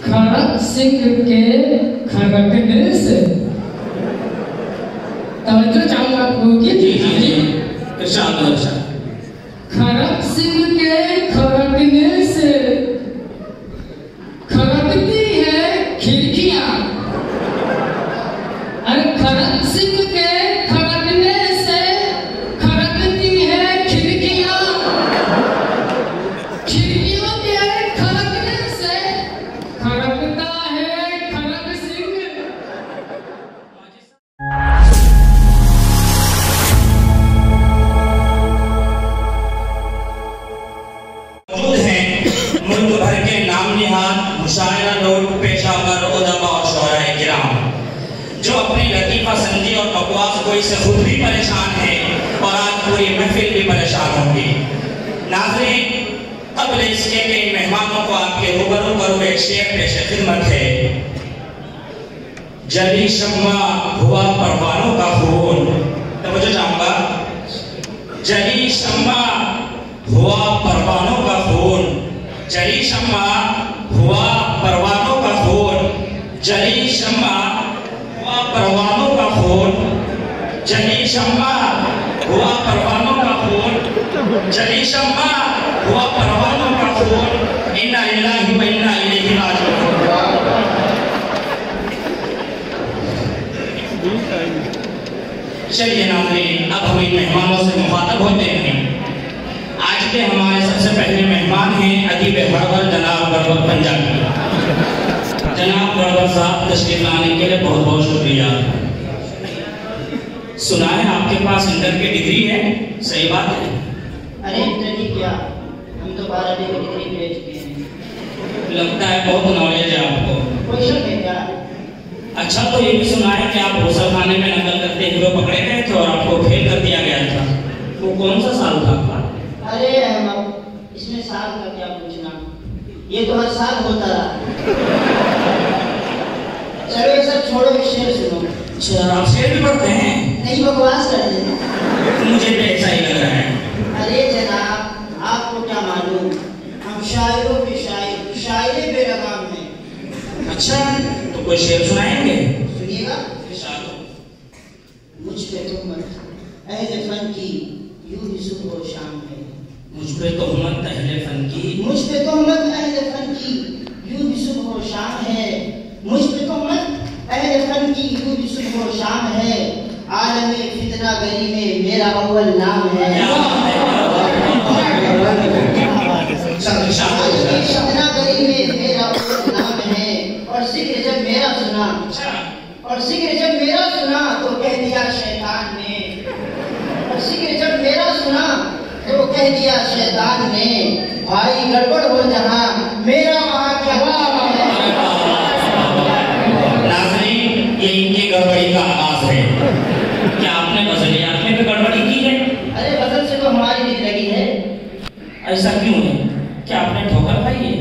खड़क सिंह के खड़कने से तवज्जो चाहूंगा आपको कि जी जी जी इरशाद इरशाद। खड़क सिंह के खड़कने से खड़कती है खिड़कियां। अरे खड़क सिंह के खड़कने से खड़कती है खिड़कियां। खिड़कियों के खड़कने से खड़कता है खड़क सिंह। मौजूद हैं मुल्क भर के नाम निहाद मुशायरा लोग पेशावर उलमा और शोराए किराम जो अपनी लतीफ़ा संजी और बकवास गोई से खुद भी परेशान है और आज पूरी महफिल भी परेशान होगी। नाज़रीन, क़ब्ल इसके कि इन मेहमानों को आपके रूबरू करूँ एक शेर पेश खिदमत है। जली शम्मा हुआ परवानों का खून, तवज्जो चाहूंगा। जली शम्मा हुआ परवानों का खून, जली शम्मा हुआ परवानों का खून, जली शम्मा हुआ परवानों का खून, जली शम्मा हुआ परवानों का खून, जली शम्मा हुआ परवानों का खून। इन्ना लिल्लाहि व इन्ना इलैहि राजिऊन। चलिए नाज़रीन, अब हम इन मेहमानों से मुखातब होते हैं। आज के हमारे सबसे पहले मेहमान हैं अदीब हड़वर जनाब गड़बड़ पंजाबी। जनाब गड़बड़ साहब तशरीफ लाने के लिए बहुत बहुत शुक्रिया। सुना है आपके पास इंटर की डिग्री है, सही बात है? अरे इंटर की क्या, हम तो 12वीं की डिग्री भी ले चुके हैं। लगता है बहुत नॉलेज है आपको। कोई शक है क्या? अच्छा, तो ये भी सुना है कि आप घोसल खाने में नकल करते हुए पकड़े गए थे और आपको फेल कर दिया गया था। वो कौन सा साल था आपका? अरे अहमद, इसमें साल का क्या पूछना, ये तो हर साल होता रहा। चलो ये सब छोड़ो, एक शेर सुनो। अच्छा, आप शेर भी पढ़ते हैं? नहीं, बकवास कर रहे हैं। मुझे भी ऐसा ही लग रहा है। अरे जनाब, आपको क्या मालूम, हम शायरों के शायर, शायरे बेलगाम हैं। अच्छा, तो कोई शेर सुनाएंगे? सुनिएगा। इरशाद हो। मुझ पे तुहमत अहले फन की यूं ही सुबह व शाम है। मुझ पे तोहमत अहले फन की, मुझ पे तोहमत अहले फन की यूं ही सुबह व शाम है। मुझ पे तोहमत अहले फन की यूं ही सुबह व शाम है। आलमे फितना गरी में मेरा अव्वल नाम है। फितना गरी में मेरा अव्वल नाम है। और जिक्र जब मेरा सुना, और जिक्र जब मेरा सुना तो कह दिया शैतान ने, और जिक्र जब मेरा सुना तो कह दिया शैतान ने, भाई गड़बड़ हो जहां मेरा वहां क्या है। नाज़रीन, ये इनकी गड़बड़ी का आगाज है। क्या आपने गजलियात में भी गड़बड़ी की है? अरे गजल से तो हमारी भी लगी है। ऐसा क्यों है? क्या आपने ठोकर खाई है?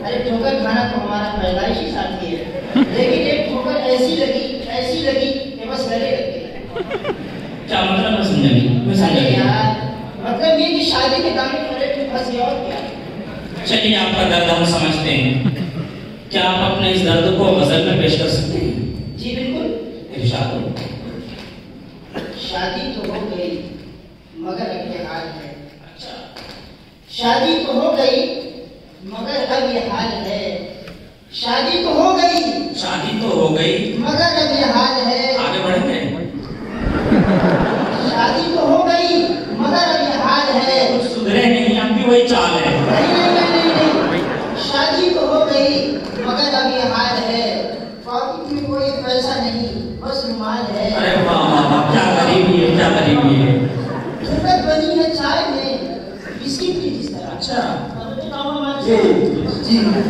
अरे ठोकर खाना तो हमारा पैदाइशी साथी है, लेकिन एक ठोकर ऐसी लगी कि बस गले लग गई। क्या मतलब? मैं समझा नहीं। अरे यार, मतलब ये कि शादी के दामन में फंस गया और क्या। चलिए, आपका दर्द हम समझते हैं। क्या आप अपने इस दर्द को गजल में पेश कर सकते हैं? जी बिल्कुल। इरशाद हो। शादी तो हो गई मगर अब ये हाल है। अच्छा, शादी तो हो गई मगर अब ये हाल है। शादी तो हो गई शादी तो हो गई मगर अब ये हाल है। आगे बढ़ेंगे। शादी तो हो गई मगर अब ये हाल है। कुछ सुधरे नहीं, अब भी वही चाल है। नहीं। शादी तो हो गई मगर अब ये हाल है। पॉकेट में कोई पैसा नहीं, बस रुमाल है। अरे वाह वाह वाह, क्या गरीबी है, क्या गरीबी है। जरूरत बनी है चाय में बिस्किट की जिस तरह। अच्छा जी जी जरूरत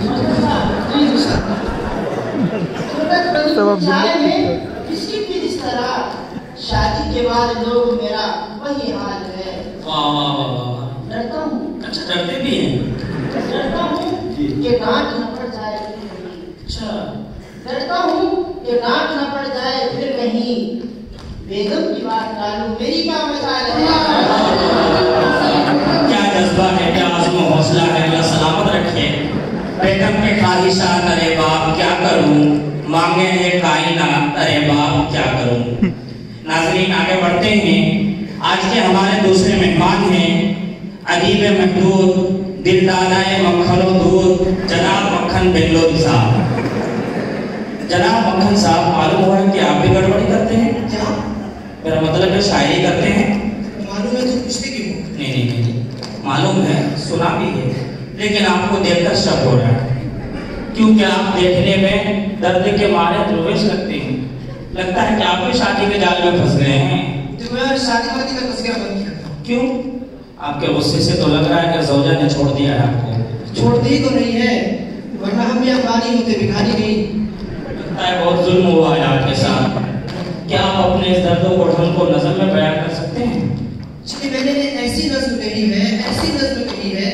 बनी है चाय में बिस्किट की जिस तरह। शादी के बाद लोग मेरा वही हाल है। वाह वाह वाह वाह। डरता हूँ। अच्छा, डरते भी हैं? डरता हूँ कि डांट न पड़ जाए। अच्छा, डरता हूँ कि डांट न पड़ जाए फिर कहीं। बेगम की बात डालूं, मेरी क्या मजाल है। क्या जज्बा है, क्या आज़म हौसला है, अल्लाह सलामत रखे। बेगम के ख्वाहिशात अरे बाप क्या करूं, मांगे हैं कायनात अरे बाप क्या करूं। नाज़रीन आगे बढ़ते हैं। आज के हमारे दूसरे मेहमान हैं अदीब महदूद, दिलदाराए मक्खनो दूध, जनाब मक्खन बेगलोदी साहब। जनाब मक्खन साहब, मालूम हुआ है कि आप भी गड़बड़ी करते हैं। क्या? मेरा मतलब है शायरी करते हैं। मालूम है तो पूछते क्यों? नहीं, मालूम है, सुना भी है, लेकिन आपको देखकर शक हो रहा है क्योंकि आप देखने में दर्द के मारे प्रवेश लगते हैं। लगता है कि आप भी शादी के जाल में फंस गए हैं। देखो यार, शादी वादी का तस्करा बंद किया था। क्यों? आपके गुस्से से तो लग रहा है कि ज़ौजा ने छोड़ दिया है आपको। छोड़ती तो नहीं है, वरना हम भी अंबानी होते, भिखारी नहीं। लगता है बहुत जुल्म हुआ है आपके साथ। क्या आप अपने इस दर्द को हमको नज़म में बयान कर सकते हैं? जी, मैंने ऐसी नज़्म कही है, ऐसी नज़्म कही है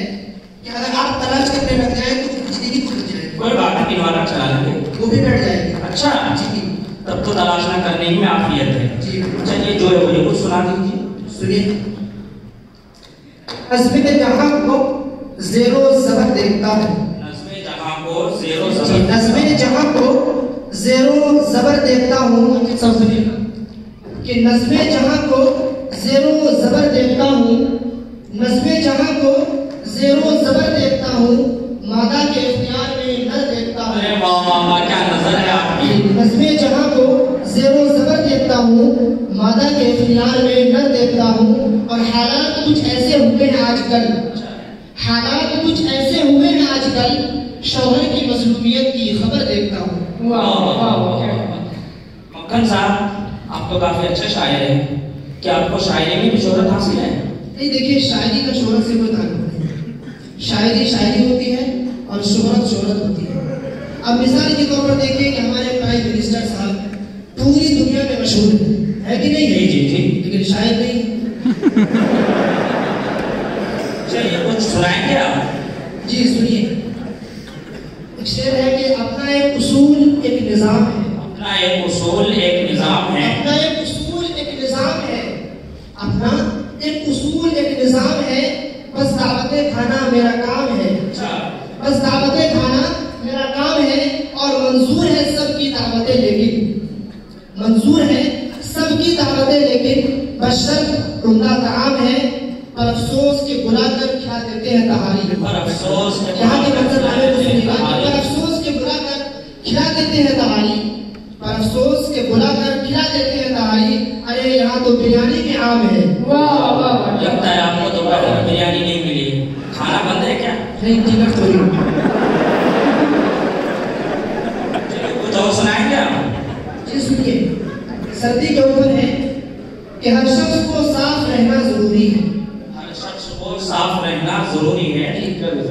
कि अगर आप तलाश करने लग जाए तो जिंदगी खुल जाएगी। कोई बात नहीं, किनारा चला लेंगे, वो भी बैठ जाएगी। अच्छा जी, तब तो तलाश न करने ही में आफियत है। जी चलिए जो है मुझे कुछ सुना दीजिए। सुनिए। नज़्म जहां को ज़ेरो ज़बर देखता हूँ, नज़्म जहां को ज़ेरो नज़्म जहां को ज़ेरो ज़बर देखता हूँ। सब सुनिए कि नज़्म जहां को ज़ेरो ज़बर देखता हूँ, नज़्म जहां को ज़ेरो ज़बर देखता हूँ, मादा के इख्तियार में नर देखता हूँ। अरे वाह वाह वाह, क्या नजर है आपकी। नज़्म जहां को ज़ेरो ज़बर देखता हूँ, मादा के इख्तियार में नर देखता हूँ। और हालात कुछ ऐसे हुए हैं आजकल, हालात कुछ ऐसे हुए हैं आजकल, शौहर की मज़लूमियत की खबर देखता हूँ। मक्खन साहब, आप तो काफी अच्छे शायर हैं। क्या आपको शायरी में भी शोहरत हासिल है? नहीं, देखिए, शायरी का शोहरत से कोई ताल्लुक नहीं। शायरी शायरी होती है और शोहरत शोहरत होती है। अब मिसाल के तौर पर देखिए कि हमारे प्राइम मिनिस्टर साहब पूरी दुनिया में मशहूर है कि नहीं? जी, लेकिन शायर नहीं। चलिए कुछ सुनाएंगे आप? जी सुनिए। एक शेर है कि अपना एक उसूल एक निज़ाम है, अपना एक उसूल एक निज़ाम है, अपना एक उसूल एक निज़ाम है, अपना एक उसूल एक निज़ाम है, बस दावतें खाना मेरा काम है। बस दावतें खाना मेरा काम है और मंजूर है सबकी दावतें, लेकिन मंजूर है सबकी दावतें, लेकिन बशर्त उम्दा ताम है, पर अफसोस के बुलाकर खिला देते हैं तहारी। पर अफसोस यहाँ के मंजर नामे को सुनिएगा। पर अफसोस के बुलाकर खिला देते हैं तहारी, पर अफसोस के बुलाकर खिला देते हैं तहारी। अरे यहाँ तो बिरयानी के आम है। वाह, लगता है आपको तो बिरयानी नहीं मिली, खाना बंद है क्या? नहीं, टिकट तो नहीं। कुछ और सुनाएंगे आप? जी सुनिए। सर्दी के ऊपर है कि हर शख्स को साफ रहना जरूरी है। हर शख्स को साफ रहना जरूरी है।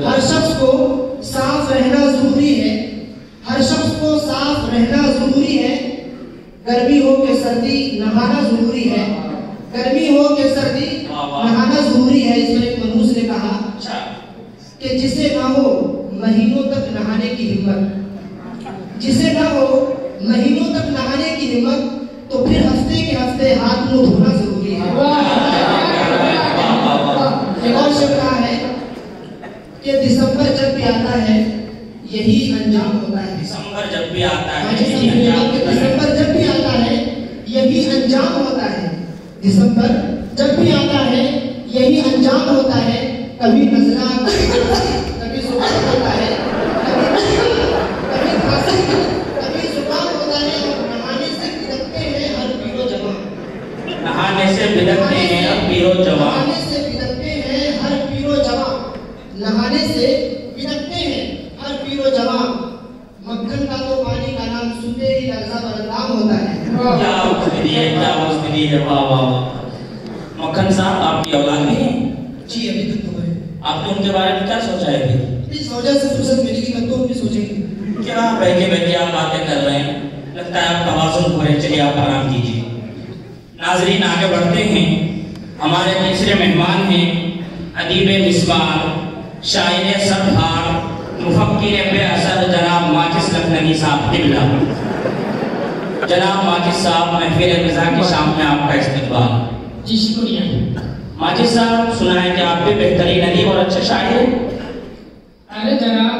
हर शख्स को साफ रहना जरूरी है। हर शख्स को साफ रहना जरूरी है। गर्मी हो के सर्दी नहाना जरूरी है। गर्मी हो के सर्दी नहाना जरूरी है। इसमें एक मनहूस ने कहा कि जिसे ना हो महीनों तक नहाने की हिम्मत, जिसे ना हो महीनों तक नहाने की हिम्मत, तो फिर हफ्ते के हफ्ते हाथ मुंह धोना जरूरी है। एक और शब्द कहा है कि दिसंबर जब भी आता है यही अंजाम होता है। दिसंबर जब भी आता है दिसंबर जब भी आता है यही अंजाम होता है। दिसंबर जब भी आता है यही अंजाम होता है। कभी नजला, कभी जुकाम होता है, कभी खांसी, कभी जुकाम होता है। और नहाने से बिदकते हैं हर पीरो जवां, नहाने से बिदकते हैं हर पीरो जवां, नहाने से बिदकते हैं हर पीरो जवां, नहाने से बिदकते हैं हर पीरो जवां। मक्खन का तो पानी का नाम सुनते ही लफ्ज़ बदनाम होता है। क्या मुस्तिदी है, क्या मुस्तिदी है। वाह वाह वाह। मक्खन साहब, आपकी औलाद भी है? जी, अभी तक तो है। आपने उनके बारे में क्या सोचा है? इस वजह से फुर्सत मिलेगी तब तो हम भी सोचेंगे। क्या बैठे बैठे आप बातें कर रहे हैं? लगता है आप तवाज़ुन खो रहे। चलिए आप आराम कीजिए। नाजरीन आगे बढ़ते हैं। हमारे तीसरे मेहमान हैं अदीब मिसबाह, शायर सरदार, मुफक्किर बेअसर जनाब माजिद लखनवी साहब क़िबला। जनाब माजिद साहब, महफिल रज़ा की शाम में आपका इस्तक़बाल। जी शुक्रिया। माजिद साहब, सुना है कि आप भी बेहतरीन अदीब और अच्छे शायर हैं। अरे जनाब,